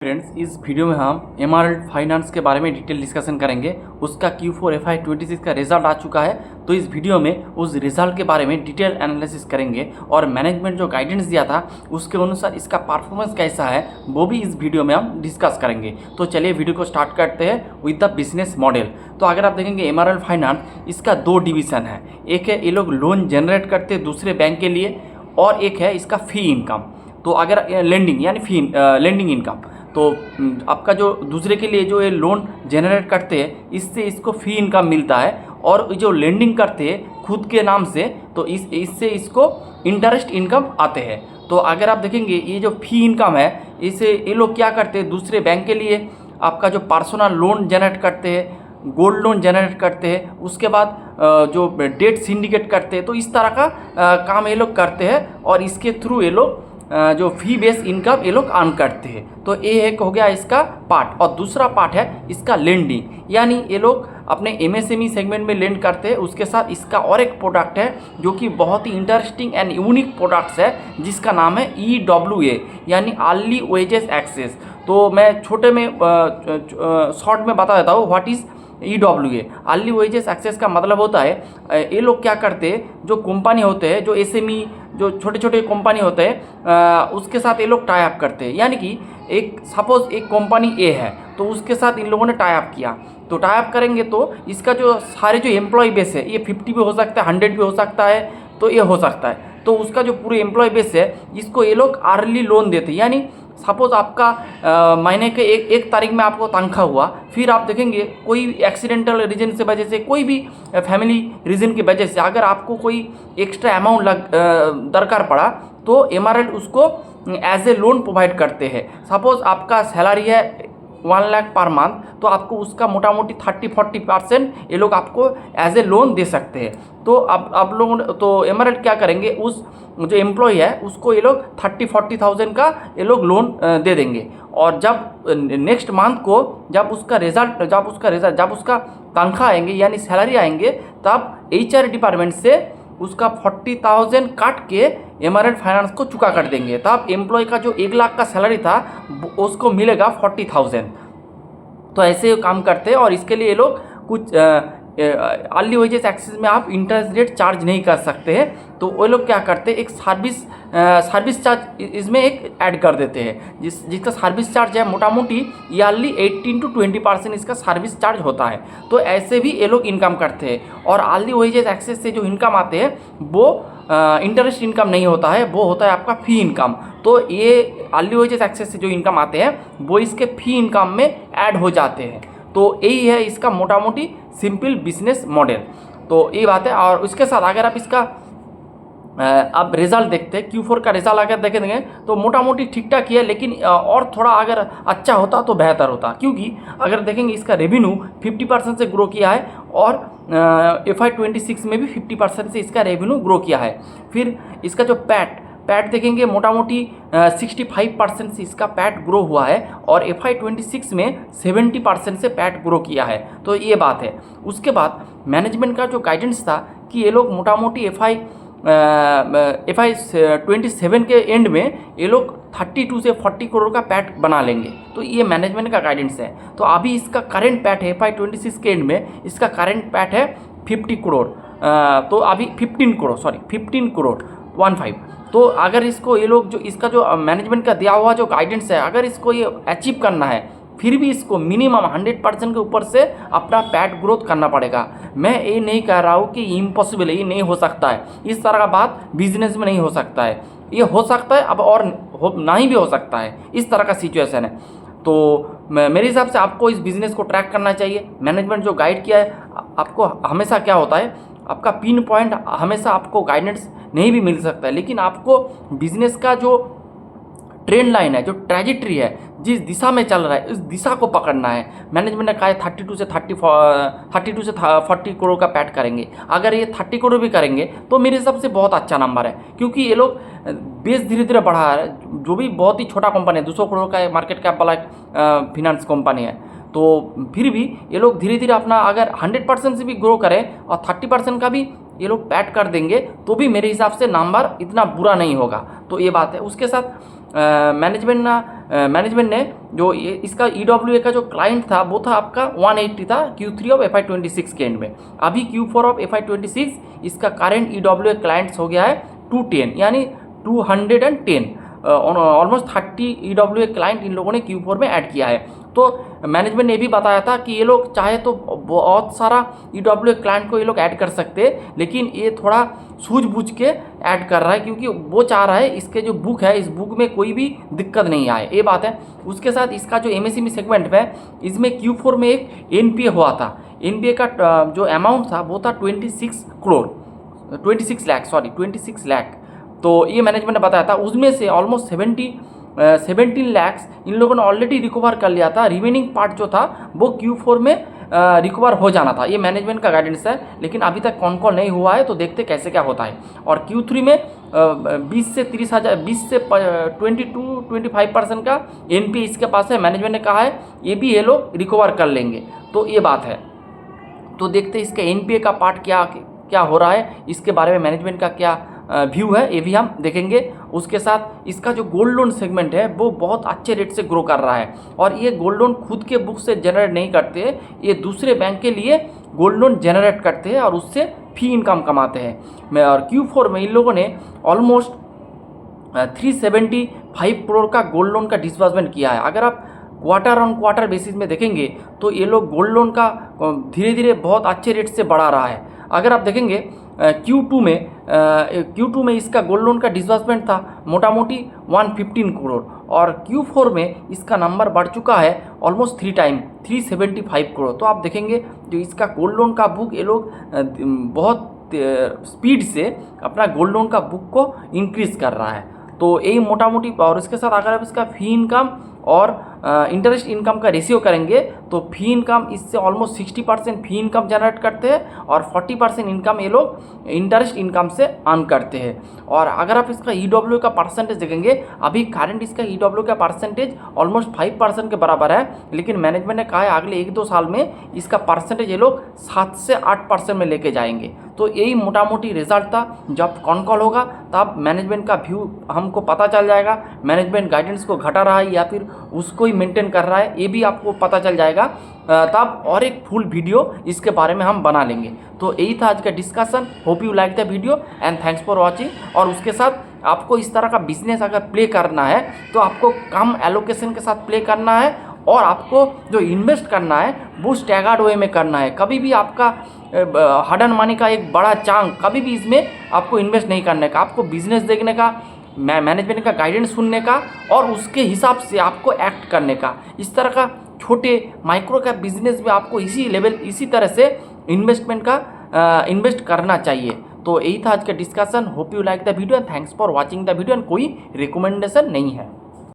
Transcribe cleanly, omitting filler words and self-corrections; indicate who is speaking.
Speaker 1: Friends, इस video में हम एमआरएल्ड फाइनेंस के बारे में डिटेल डिस्कशन करेंगे। उसका Q4 FY26 का रिजल्ट आ चुका है, तो इस वीडियो में उस रिजल्ट के बारे में डिटेल एनालिसिस करेंगे और मैनेजमेंट जो गाइडेंस दिया था उसके अनुसार इसका परफॉर्मेंस कैसा है वो भी इस वीडियो में हम डिस्कस करेंगे। तो चलिए वीडियो को स्टार्ट करते हैं विद द बिजनेस मॉडल। तो अगर आप देखेंगे एमआरएल्ड फाइनेंस, इसका दो डिवीज़न है। एक है ये लोग लोन जनरेट करते हैं दूसरे बैंक के लिए, और एक है इसका फ़ी इनकम। तो अगर लेंडिंग यानी लेंडिंग इनकम, तो आपका जो दूसरे के लिए जो ये लोन जनरेट करते हैं इससे इसको फ़ी इनकम मिलता है, और जो लेंडिंग करते हैं खुद के नाम से तो इससे इसको इंटरेस्ट इनकम आते हैं। तो अगर आप देखेंगे ये जो फ़ी इनकम है, इसे ये लोग क्या करते हैं दूसरे बैंक के लिए आपका जो पर्सनल लोन जनरेट करते हैं, गोल्ड लोन जनरेट करते हैं, उसके बाद जो डेट सिंडिकेट करते हैं, तो इस तरह का काम ये लोग करते हैं और इसके थ्रू ये लोग जो फ़ी बेस इनकम ये लोग अर्न करते हैं। तो ये एक हो गया इसका पार्ट, और दूसरा पार्ट है इसका लेंडिंग, यानी ये लोग अपने एमएसएमई सेगमेंट में लेंड करते हैं। उसके साथ इसका और एक प्रोडक्ट है जो कि बहुत ही इंटरेस्टिंग एंड यूनिक प्रोडक्ट्स है, जिसका नाम है EWA यानी अर्ली वेजेस एक्सेस। तो मैं छोटे में शॉर्ट में बता देता हूँ what is EWA। Early wages access का मतलब होता है ये लोग क्या करते हैं, जो कंपनी होते हैं, जो एसएमई जो छोटे छोटे कंपनी होते हैं उसके साथ ये लोग टाई अप करते हैं। यानी कि एक सपोज एक कंपनी ए है, तो उसके साथ इन लोगों ने टाई अप किया। तो टाई अप करेंगे तो इसका जो सारे जो एम्प्लॉय बेस है, ये 50 भी हो सकता है, 100 भी हो सकता है, तो ये हो सकता है। तो उसका जो पूरे एम्प्लॉय बेस है इसको ये लोग अर्ली लोन देते हैं। यानी सपोज आपका महीने के एक तारीख में आपको तनख्वाह हुआ, फिर आप देखेंगे कोई एक्सीडेंटल रीजन से वजह से, कोई भी फैमिली रीजन की वजह से अगर आपको कोई एक्स्ट्रा अमाउंट दरकार पड़ा, तो एमआरएल उसको एज ए लोन प्रोवाइड करते हैं। सपोज आपका सैलरी है 1 लाख पर मंथ, तो आपको उसका मोटा मोटी 30-40% ये लोग आपको एज ए लोन दे सकते हैं। तो अब आप लोगों तो एमआरएल क्या करेंगे, उस जो एम्प्लॉय है उसको ये लोग 30-40,000 का ये लोग लोन दे देंगे। और जब नेक्स्ट मंथ को जब उसका तनख्वाह आएंगे यानी सैलरी आएंगे, तब HR डिपार्टमेंट से उसका 40,000 काट के एमआरएल फाइनेंस को चुका कर देंगे। तब एम्प्लॉय का जो 1 लाख का सैलरी था उसको मिलेगा 40,000। तो ऐसे काम करते हैं, और इसके लिए ये लोग कुछ अर्ली वेजेस एक्सेस में आप इंटरेस्ट रेट चार्ज नहीं कर सकते हैं। तो वो लोग क्या करते हैं, एक सर्विस चार्ज इसमें एक ऐड कर देते हैं, जिसका सर्विस चार्ज है मोटा मोटी ईयरली 18 to 20% इसका सर्विस चार्ज होता है। तो ऐसे भी ये लोग इनकम करते हैं। और अर्ली वेजेस एक्सेस से जो इनकम आते हैं वो इंटरेस्ट इनकम नहीं होता है, वो होता है आपका फ़ी इनकम। तो ये अर्ली वेजेस एक्सेस से जो इनकम आते हैं वो इसके फ़ी इनकम में ऐड हो जाते हैं। तो यही है इसका मोटा मोटी सिंपल बिजनेस मॉडल। तो ये बात है। और उसके साथ अगर आप इसका अब रिजल्ट देखते हैं, Q4 का रिजल्ट अगर देखेंगे तो मोटा मोटी ठीक ठाक ही है, लेकिन और थोड़ा अगर अच्छा होता तो बेहतर होता। क्योंकि अगर देखेंगे इसका रेवेन्यू 50% से ग्रो किया है, और FY26 में भी 50% से इसका रेवेन्यू ग्रो किया है। फिर इसका जो पैट देखेंगे मोटा मोटी 65% से इसका पैट ग्रो हुआ है, और FY26 में 70% से पैट ग्रो किया है। तो ये बात है। उसके बाद मैनेजमेंट का जो गाइडेंस था कि ये लोग मोटा मोटी FY27 के एंड में ये लोग 32 से 40 करोड़ का पैट बना लेंगे। तो ये मैनेजमेंट का गाइडेंस है। तो अभी इसका करेंट पैट है FY26 के एंड में, इसका करेंट पैट है 50 करोड़, तो अभी 15 करोड़ 15। तो अगर इसको ये लोग जो इसका जो मैनेजमेंट का दिया हुआ जो गाइडेंस है, अगर इसको ये अचीव करना है, फिर भी इसको मिनिमम 100% के ऊपर से अपना पैट ग्रोथ करना पड़ेगा। मैं ये नहीं कह रहा हूँ कि इम्पॉसिबल है, ये नहीं हो सकता है, इस तरह का बात बिजनेस में नहीं हो सकता है। ये हो सकता है, अब और नहीं भी हो सकता है, इस तरह का सिचुएशन है। तो मेरे हिसाब से आपको इस बिज़नेस को ट्रैक करना चाहिए। मैनेजमेंट जो गाइड किया है, आपको हमेशा क्या होता है, आपका पिन पॉइंट हमेशा आपको गाइडेंस नहीं भी मिल सकता है, लेकिन आपको बिजनेस का जो ट्रेंड लाइन है, जो ट्रैजेक्टरी है, जिस दिशा में चल रहा है, उस दिशा को पकड़ना है। मैनेजमेंट ने कहा है 32 से 40 करोड़ का पैट करेंगे। अगर ये 30 करोड़ भी करेंगे तो मेरे हिसाब से बहुत अच्छा नंबर है, क्योंकि ये लोग बेस धीरे धीरे बढ़ा रहा है। जो भी बहुत ही छोटा कंपनी है, 200 करोड़ का मार्केट कैप वाला फिनेंस कंपनी है, तो फिर भी ये लोग धीरे धीरे अपना अगर 100% से भी ग्रो करें और 30% का भी ये लोग पैट कर देंगे, तो भी मेरे हिसाब से नंबर इतना बुरा नहीं होगा। तो ये बात है। उसके साथ मैनेजमेंट ने जो ये इसका EWA का जो क्लाइंट था वो था आपका 180 था Q3 ऑफ FY26 के एंड में। अभी Q4 ऑफ FY26 इसका करंट EWA क्लाइंट्स हो गया है 210 यानी 210 ऑलमोस्ट 30 EWA क्लाइंट इन लोगों ने Q4 में ऐड किया है। तो मैनेजमेंट ने भी बताया था कि ये लोग चाहे तो बहुत सारा EWA क्लाइंट को ये लोग ऐड कर सकते हैं, लेकिन ये थोड़ा सूझबूझ के ऐड कर रहा है क्योंकि वो चाह रहा है इसके जो बुक है इस बुक में कोई भी दिक्कत नहीं आए, ये बात है। उसके साथ इसका जो MSME सेगमेंट है इसमें Q4 में एक NPA हुआ था। NPA का जो अमाउंट था वो था 26 लाख। तो ये मैनेजमेंट ने बताया था उसमें से ऑलमोस्ट 17 लैक्स इन लोगों ने ऑलरेडी रिकवर कर लिया था। रिमेनिंग पार्ट जो था वो Q4 में रिकवर हो जाना था, ये मैनेजमेंट का गाइडेंस है। लेकिन अभी तक कॉन कॉल नहीं हुआ है, तो देखते कैसे क्या होता है। और Q3 में 20 से 22-25% का NPA इसके पास है। मैनेजमेंट ने कहा है ये भी ये लोग रिकवर कर लेंगे, तो ये बात है। तो देखते इसके NPA का पार्ट क्या हो रहा है, इसके बारे में मैनेजमेंट का क्या व्यू है, ये भी हम देखेंगे। उसके साथ इसका जो गोल्ड लोन सेगमेंट है वो बहुत अच्छे रेट से ग्रो कर रहा है। और ये गोल्ड लोन खुद के बुक से जनरेट नहीं करते, ये दूसरे बैंक के लिए गोल्ड लोन जनरेट करते हैं और उससे फी इनकम कमाते हैं। और Q4 में इन लोगों ने ऑलमोस्ट 375 करोड़ का गोल्ड लोन का डिसबर्समेंट किया है। अगर आप क्वार्टर ऑन क्वार्टर बेसिस में देखेंगे तो ये लोग गोल्ड लोन का धीरे धीरे बहुत अच्छे रेट से बढ़ा रहा है। अगर आप देखेंगे Q2 में इसका गोल्ड लोन का डिसबर्समेंट था मोटा मोटी 115 करोड़ और Q4 में इसका नंबर बढ़ चुका है ऑलमोस्ट 3 टाइम 375 करोड़। तो आप देखेंगे जो इसका गोल्ड लोन का बुक ये लोग बहुत स्पीड से अपना गोल्ड लोन का बुक को इंक्रीज़ कर रहा है। तो यही मोटा मोटी। और इसके साथ अगर आप इसका फी इनकम और इंटरेस्ट इनकम का रेशियो करेंगे तो फी इनकम इससे ऑलमोस्ट 60% फी इनकम जनरेट करते हैं और 40% इनकम ये लोग इंटरेस्ट इनकम से अर्न करते हैं। और अगर आप इसका EWA का परसेंटेज देखेंगे, अभी करंट इसका EWA का परसेंटेज ऑलमोस्ट 5% के बराबर है, लेकिन मैनेजमेंट ने कहा है अगले 1-2 साल में इसका परसेंटेज ये लोग 7 से 8% में लेके जाएंगे। तो यही मोटा मोटी रिजल्ट था। जब कॉन कॉल होगा तब मैनेजमेंट का व्यू हमको पता चल जाएगा, मैनेजमेंट गाइडेंस को घटा रहा है या फिर उसको ही मेंटेन कर रहा है, ये भी आपको पता चल जाएगा। तब और एक फुल वीडियो इसके बारे में हम बना लेंगे। तो यही था आज का discussion. Hope you like the video and thanks for watching. और उसके साथ आपको इस तरह का बिजनेस अगर प्ले करना है तो आपको कम एलोकेशन के साथ प्ले करना है और आपको जो इन्वेस्ट करना है वो स्टैगर्ड वे में करना है। कभी भी आपका हार्ड अर्न मनी का एक बड़ा चांक कभी भी इसमें आपको इन्वेस्ट नहीं करने का, आपको बिजनेस देखने का, मैनेजमेंट का गाइडेंस सुनने का और उसके हिसाब से आपको एक्ट करने का। इस तरह का छोटे माइक्रो कैप बिजनेस में आपको इसी तरह से इन्वेस्ट करना चाहिए। तो यही था आज का discussion. Hope you like the video and thanks for watching the video. And कोई रिकमेंडेशन नहीं है।